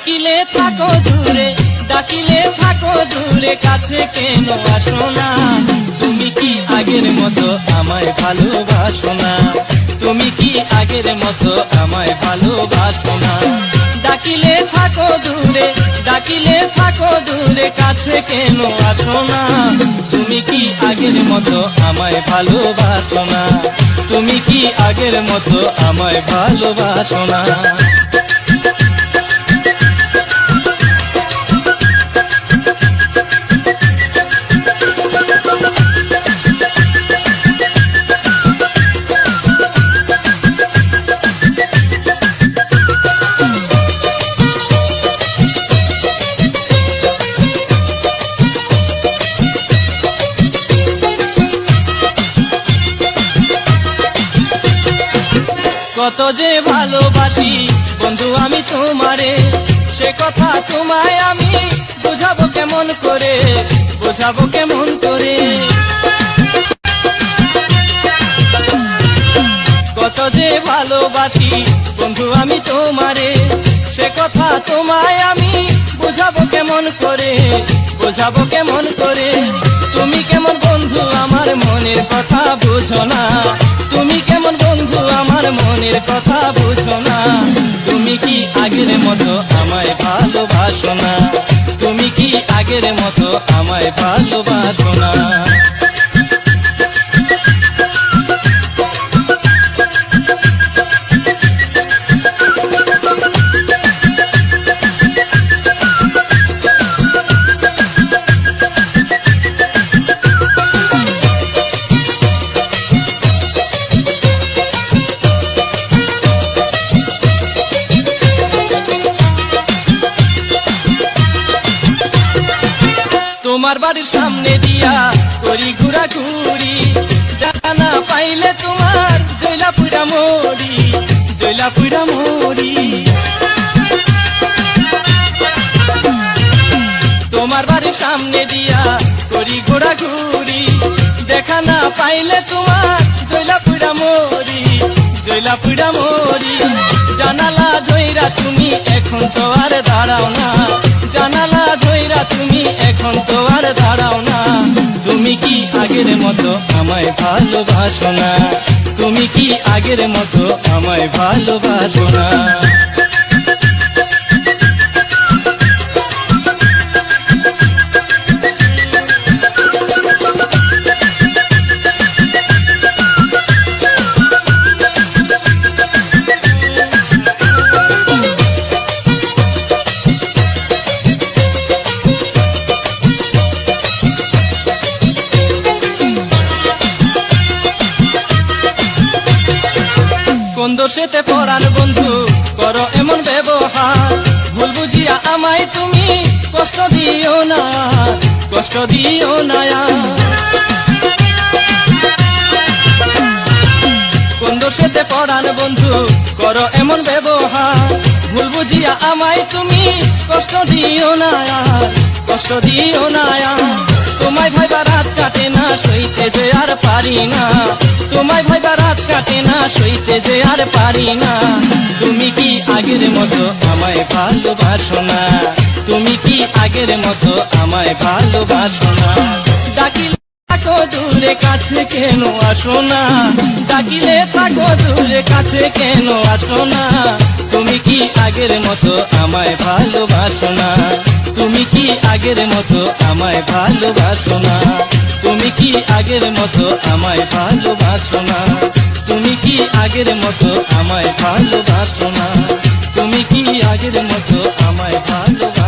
ডাকিলে থাকো দূরে, ডাকিলে থাকো দূরে, কাছে কেন আসো না? তুমি কি আগের মতো আমায় ভালোবাসো না? তুমি কি আগের মতো আমায় ভালোবাসো না? ডাকিলে থাকো দূরে, ডাকিলে থাকো দূরে, কাছে কেন আসো না? তুমি কি আগের মতো আমায় ভালোবাসো না? তুমি কি আগের মতো আমায় ভালোবাসো না? কত যে ভালোবাসি বন্ধু আমি তোমারে, সে কথা তোমায় আমি বুঝাবো কেমন করে, বুঝাবো কেমন করে। কত যে ভালোবাসি বন্ধু আমি তোমারে, সে কথা তোমায় আমি বুঝাবো কেমন করে, বুঝাবো কেমন করে। তুমি কেমন বন্ধু আমার মনের কথা বুঝো না, তুমি কেমন বন্ধু আমার মনের কথা বুঝো না। তুমি কি আগের মতো আমায় ভালোবাসো না? তুমি কি আগের মতো আমায় ভালোবাসো না? তোমার বাড়ির সামনে দিয়া করি ঘুরাঘুরি, দেখা না পাইলে তোমার জয়লা পুরা মরি, জয়লা পুরা মরি। তোমার বাড়ির সামনে দিয়া করি ঘোরাঘুরি, দেখা না পাইলে তোমার জয়লা পুরা মরি, জয়লা পুরা মরি। জানালা ধইরা তুমি এখন তো আর দাঁড়াও না, জানালা ধইরা তুমি এখন তো আর দাঁড়াও না। তুমি কি আগের মতো আমায় ভালোবাসো না? তুমি কি আগের মতো আমায় ভালোবাসো না? কোন দোষেতে পড়ান বন্ধু করো এমন ব্যবহার, ভুল বুঝিয়া আমায় তুমি কষ্ট দিও না, কষ্ট দিও না। কোন দোষেতে পড়ান বন্ধু করো এমন ব্যবহার, ভুল বুঝিয়া আমায় তুমি কষ্ট দিও না, কষ্ট দিও না। তোমায় ভাইবা রাত কাটে না, সইতে যে আর পারি না, তোমায় ভাইবা রাত কাটে না, সইতে যে আর পারি না। তুমি কি আগের মতো আমায় ভালোবাসো না? তুমি কি আগের মতো আমায় ভালোবাসো না? ডাকিলে থাকো দূরে, কাছে কেন আসো না? ডাকিলে থাকো দূরে, কাছে কেন আসো না? তুমি কি আগের মতো আমায় ভালোবাসো না? তুমি কি আগের মতো আমায় ভালোবাসো না? তুমি কি আগের মতো আমায় ভালোবাসো না? তুমি কি আগের মতো আমায় ভালোবাসো না? তুমি কি আগের মতো আমায় ভালোবাসো না?